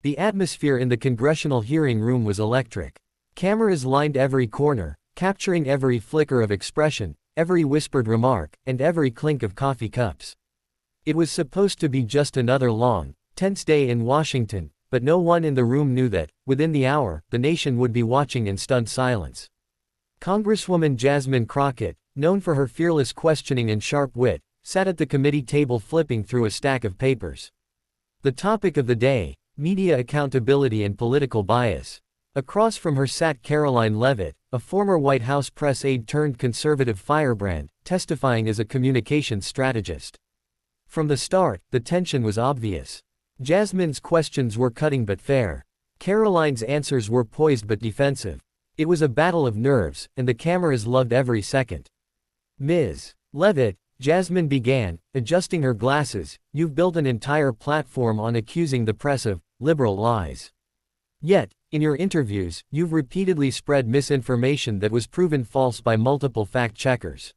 The atmosphere in the congressional hearing room was electric. Cameras lined every corner, capturing every flicker of expression, every whispered remark, and every clink of coffee cups. It was supposed to be just another long, tense day in Washington, but no one in the room knew that, within the hour, the nation would be watching in stunned silence. Congresswoman Jasmine Crockett, known for her fearless questioning and sharp wit, sat at the committee table flipping through a stack of papers. The topic of the day: media accountability and political bias. Across from her sat Karoline Leavitt, a former White House press aide turned conservative firebrand, testifying as a communications strategist. From the start, the tension was obvious. Jasmine's questions were cutting but fair. Karoline's answers were poised but defensive. It was a battle of nerves, and the cameras loved every second. "Ms. Leavitt," Jasmine began, adjusting her glasses, "you've built an entire platform on accusing the press of liberal lies. Yet, in your interviews, you've repeatedly spread misinformation that was proven false by multiple fact-checkers.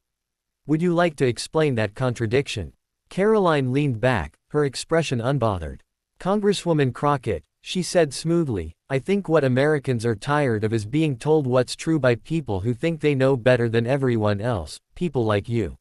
Would you like to explain that contradiction?" Karoline leaned back, her expression unbothered. "Congresswoman Crockett," she said smoothly, "I think what Americans are tired of is being told what's true by people who think they know better than everyone else, people like you."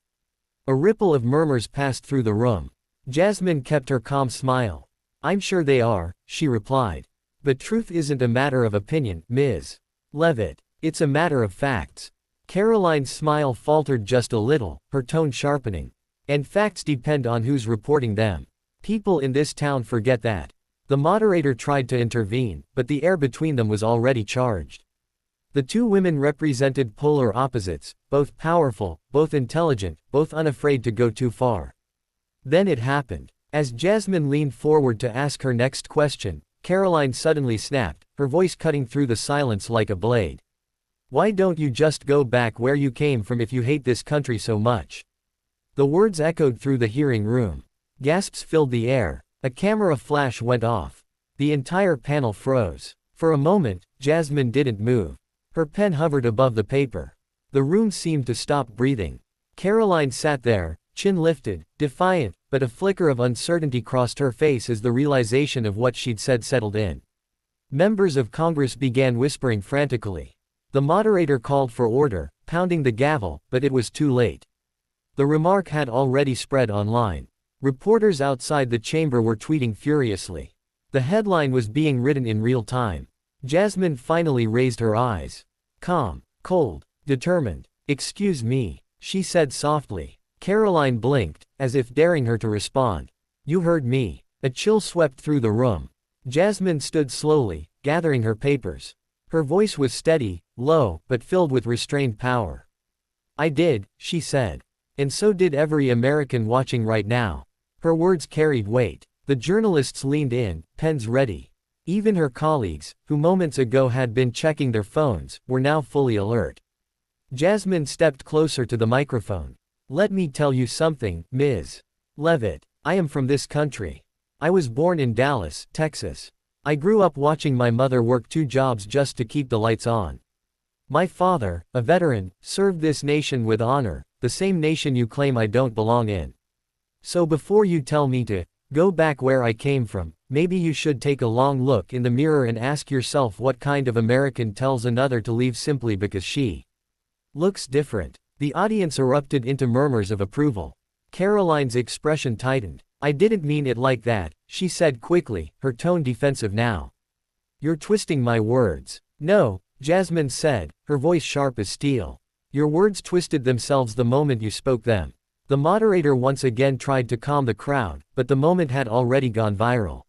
A ripple of murmurs passed through the room. Jasmine kept her calm smile. "I'm sure they are," she replied. "But truth isn't a matter of opinion, Ms. Leavitt. It's a matter of facts." Karoline's smile faltered just a little, her tone sharpening. "And facts depend on who's reporting them. People in this town forget that." The moderator tried to intervene, but the air between them was already charged. The two women represented polar opposites, both powerful, both intelligent, both unafraid to go too far. Then it happened. As Jasmine leaned forward to ask her next question, Karoline suddenly snapped, her voice cutting through the silence like a blade. "Why don't you just go back where you came from if you hate this country so much?" The words echoed through the hearing room. Gasps filled the air. A camera flash went off. The entire panel froze. For a moment, Jasmine didn't move. Her pen hovered above the paper. The room seemed to stop breathing. Karoline sat there, chin lifted, defiant, but a flicker of uncertainty crossed her face as the realization of what she'd said settled in. Members of Congress began whispering frantically. The moderator called for order, pounding the gavel, but it was too late. The remark had already spread online. Reporters outside the chamber were tweeting furiously. The headline was being written in real time. Jasmine finally raised her eyes. Calm, cold, determined. "Excuse me," she said softly. Karoline blinked, as if daring her to respond. "You heard me." A chill swept through the room. Jasmine stood slowly, gathering her papers. Her voice was steady, low, but filled with restrained power. "I did," she said. "And so did every American watching right now." Her words carried weight. The journalists leaned in, pens ready. Even her colleagues, who moments ago had been checking their phones, were now fully alert. Jasmine stepped closer to the microphone. "Let me tell you something, Ms. Leavitt. I am from this country. I was born in Dallas, Texas. I grew up watching my mother work 2 jobs just to keep the lights on. My father, a veteran, served this nation with honor, the same nation you claim I don't belong in. So before you tell me to go back where I came from, maybe you should take a long look in the mirror and ask yourself what kind of American tells another to leave simply because she looks different." The audience erupted into murmurs of approval. Karoline's expression tightened. "I didn't mean it like that," she said quickly, her tone defensive now. "You're twisting my words." "No," Jasmine said, her voice sharp as steel. "Your words twisted themselves the moment you spoke them." The moderator once again tried to calm the crowd, but the moment had already gone viral.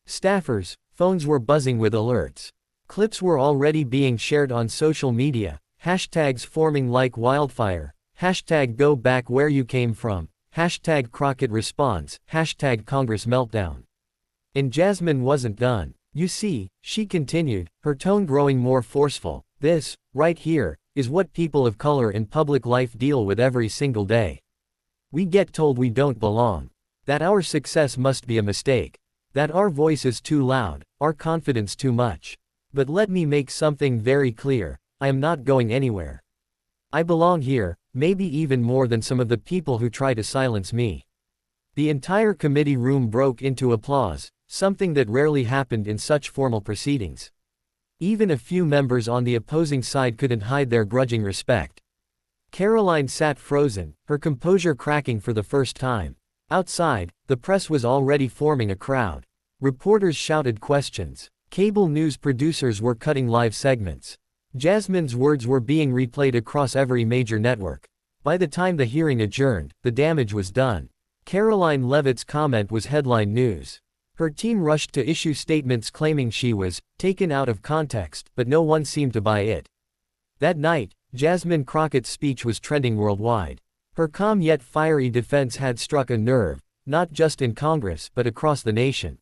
Staffers, phones were buzzing with alerts. Clips were already being shared on social media, hashtags forming like wildfire, hashtag go back where you came from, hashtag Crockett response, hashtag Congress meltdown. And Jasmine wasn't done. "You see," she continued, her tone growing more forceful, "this, right here, is what people of color in public life deal with every single day. We get told we don't belong. That our success must be a mistake. That our voice is too loud, our confidence too much. But let me make something very clear, I am not going anywhere. I belong here, maybe even more than some of the people who try to silence me." The entire committee room broke into applause, something that rarely happened in such formal proceedings. Even a few members on the opposing side couldn't hide their grudging respect. Karoline sat frozen, her composure cracking for the first time. Outside, the press was already forming a crowd. Reporters shouted questions. Cable news producers were cutting live segments. Jasmine's words were being replayed across every major network. By the time the hearing adjourned, the damage was done. Karoline Leavitt's comment was headline news. Her team rushed to issue statements claiming she was taken out of context, but no one seemed to buy it. That night, Jasmine Crockett's speech was trending worldwide. Her calm yet fiery defense had struck a nerve, not just in Congress but across the nation.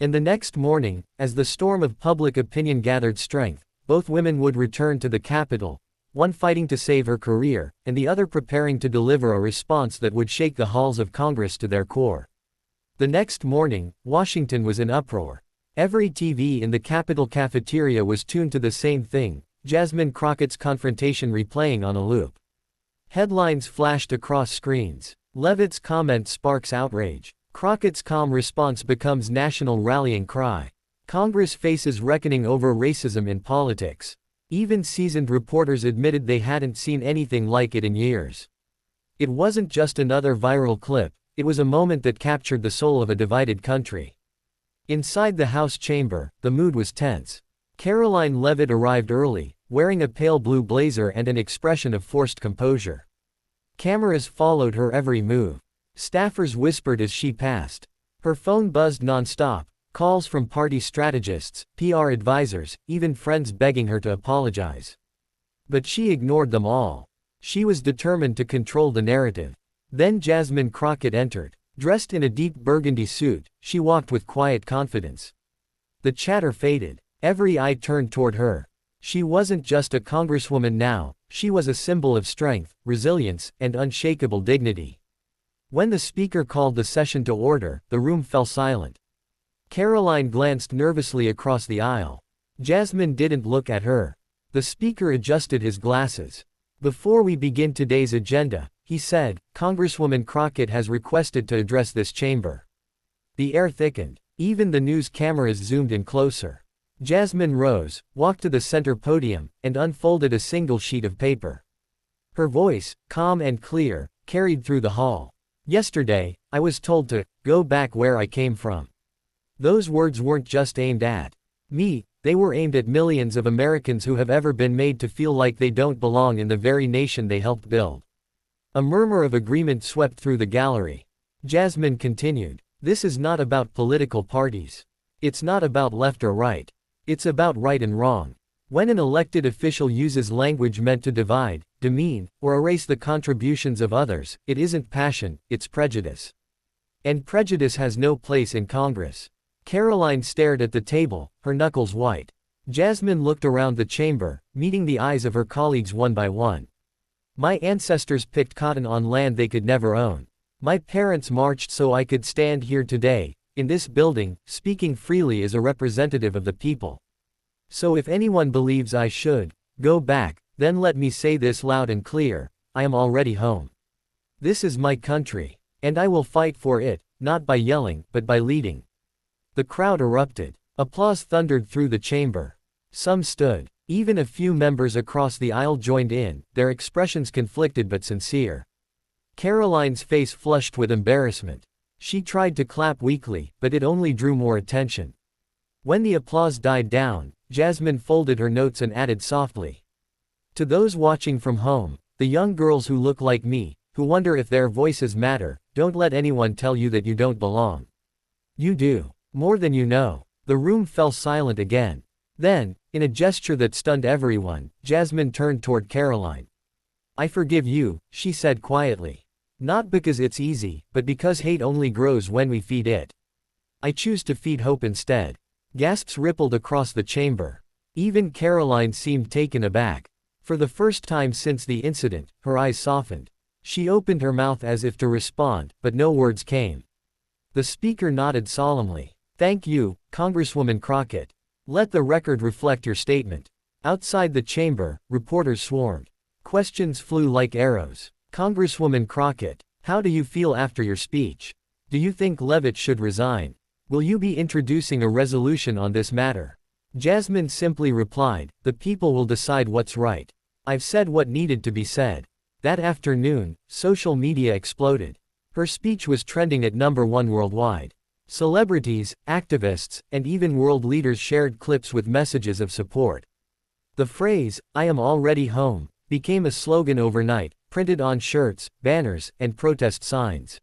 And the next morning, as the storm of public opinion gathered strength, both women would return to the Capitol, one fighting to save her career, and the other preparing to deliver a response that would shake the halls of Congress to their core. The next morning, Washington was in uproar. Every TV in the Capitol cafeteria was tuned to the same thing, Jasmine Crockett's confrontation replaying on a loop. Headlines flashed across screens. Leavitt's comment sparks outrage. Crockett's calm response becomes national rallying cry. Congress faces reckoning over racism in politics. Even seasoned reporters admitted they hadn't seen anything like it in years. It wasn't just another viral clip, it was a moment that captured the soul of a divided country. Inside the House chamber, the mood was tense. Karoline Leavitt arrived early, wearing a pale blue blazer and an expression of forced composure. Cameras followed her every move. Staffers whispered as she passed. Her phone buzzed non-stop, calls from party strategists, PR advisors, even friends begging her to apologize. But she ignored them all. She was determined to control the narrative. Then Jasmine Crockett entered. Dressed in a deep burgundy suit, she walked with quiet confidence. The chatter faded. Every eye turned toward her. She wasn't just a congresswoman now, she was a symbol of strength, resilience, and unshakable dignity. When the speaker called the session to order, the room fell silent. Karoline glanced nervously across the aisle. Jasmine didn't look at her. The speaker adjusted his glasses. "Before we begin today's agenda," he said, "Congresswoman Crockett has requested to address this chamber." The air thickened. Even the news cameras zoomed in closer. Jasmine rose, walked to the center podium, and unfolded a single sheet of paper. Her voice, calm and clear, carried through the hall. "Yesterday, I was told to go back where I came from." Those words weren't just aimed at me, they were aimed at millions of Americans who have ever been made to feel like they don't belong in the very nation they helped build. A murmur of agreement swept through the gallery. Jasmine continued, "This is not about political parties. It's not about left or right. It's about right and wrong. When an elected official uses language meant to divide, demean, or erase the contributions of others, it isn't passion, it's prejudice. And prejudice has no place in Congress." Karoline stared at the table, her knuckles white. Jasmine looked around the chamber, meeting the eyes of her colleagues one by one. "My ancestors picked cotton on land they could never own. My parents marched so I could stand here today, in this building, speaking freely as a representative of the people. So if anyone believes I should go back, then let me say this loud and clear, I am already home. This is my country, and I will fight for it, not by yelling, but by leading." The crowd erupted. Applause thundered through the chamber. Some stood. Even a few members across the aisle joined in, their expressions conflicted but sincere. Karoline's face flushed with embarrassment. She tried to clap weakly, but it only drew more attention. When the applause died down, Jasmine folded her notes and added softly, "To those watching from home, the young girls who look like me, who wonder if their voices matter, don't let anyone tell you that you don't belong. You do. More than you know." The room fell silent again. Then, in a gesture that stunned everyone, Jasmine turned toward Karoline. "I forgive you," she said quietly. "Not because it's easy, but because hate only grows when we feed it. I choose to feed hope instead." Gasps rippled across the chamber. Even Karoline seemed taken aback. For the first time since the incident, her eyes softened. She opened her mouth as if to respond, but no words came. The speaker nodded solemnly. "Thank you, Congresswoman Crockett. Let the record reflect your statement." Outside the chamber, reporters swarmed. Questions flew like arrows. "Congresswoman Crockett, how do you feel after your speech? Do you think Leavitt should resign? Will you be introducing a resolution on this matter? Jasmine simply replied, the people will decide what's right. I've said what needed to be said. That afternoon, social media exploded. Her speech was trending at #1 worldwide. Celebrities, activists, and even world leaders shared clips with messages of support. The phrase, "I am already home," became a slogan overnight, printed on shirts, banners, and protest signs.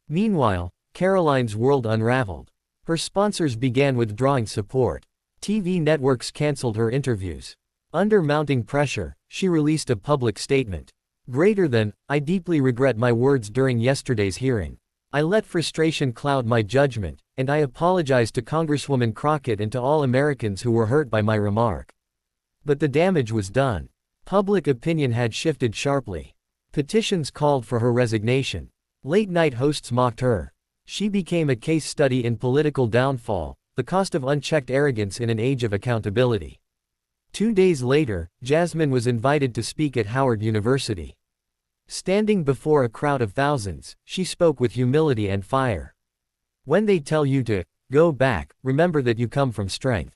Meanwhile, Karoline's world unraveled. Her sponsors began withdrawing support. TV networks canceled her interviews. Under mounting pressure, she released a public statement. Greater than, I deeply regret my words during yesterday's hearing. I let frustration cloud my judgment, and I apologize to Congresswoman Crockett and to all Americans who were hurt by my remark. But the damage was done. Public opinion had shifted sharply. Petitions called for her resignation. Late-night hosts mocked her. She became a case study in political downfall, the cost of unchecked arrogance in an age of accountability. 2 days later, Jasmine was invited to speak at Howard University. Standing before a crowd of thousands, she spoke with humility and fire. When they tell you to go back, remember that you come from strength.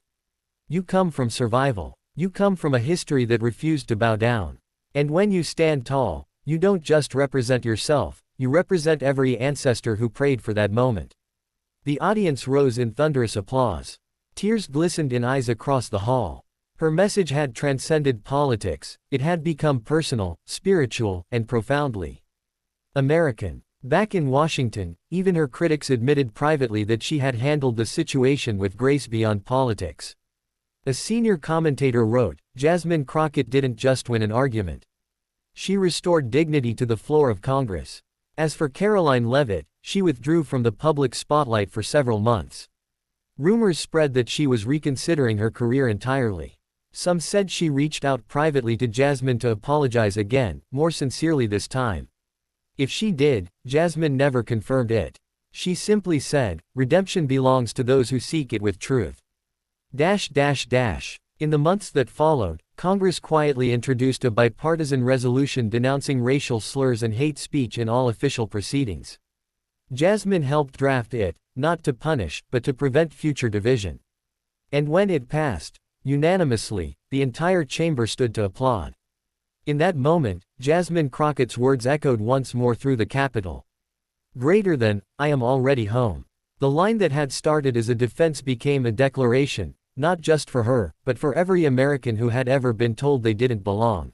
You come from survival. You come from a history that refused to bow down. And when you stand tall, you don't just represent yourself, you represent every ancestor who prayed for that moment. The audience rose in thunderous applause. Tears glistened in eyes across the hall. Her message had transcended politics, it had become personal, spiritual, and profoundly American. Back in Washington, even her critics admitted privately that she had handled the situation with grace beyond politics. A senior commentator wrote, Jasmine Crockett didn't just win an argument. She restored dignity to the floor of Congress. As for Karoline Leavitt, she withdrew from the public spotlight for several months. Rumors spread that she was reconsidering her career entirely. Some said she reached out privately to Jasmine to apologize again, more sincerely this time. If she did, Jasmine never confirmed it. She simply said, redemption belongs to those who seek it with truth. In the months that followed, Congress quietly introduced a bipartisan resolution denouncing racial slurs and hate speech in all official proceedings. Jasmine helped draft it, not to punish, but to prevent future division. And when it passed, unanimously, the entire chamber stood to applaud. In that moment, Jasmine Crockett's words echoed once more through the Capitol. Greater than, I am already home. The line that had started as a defense became a declaration, not just for her, but for every American who had ever been told they didn't belong.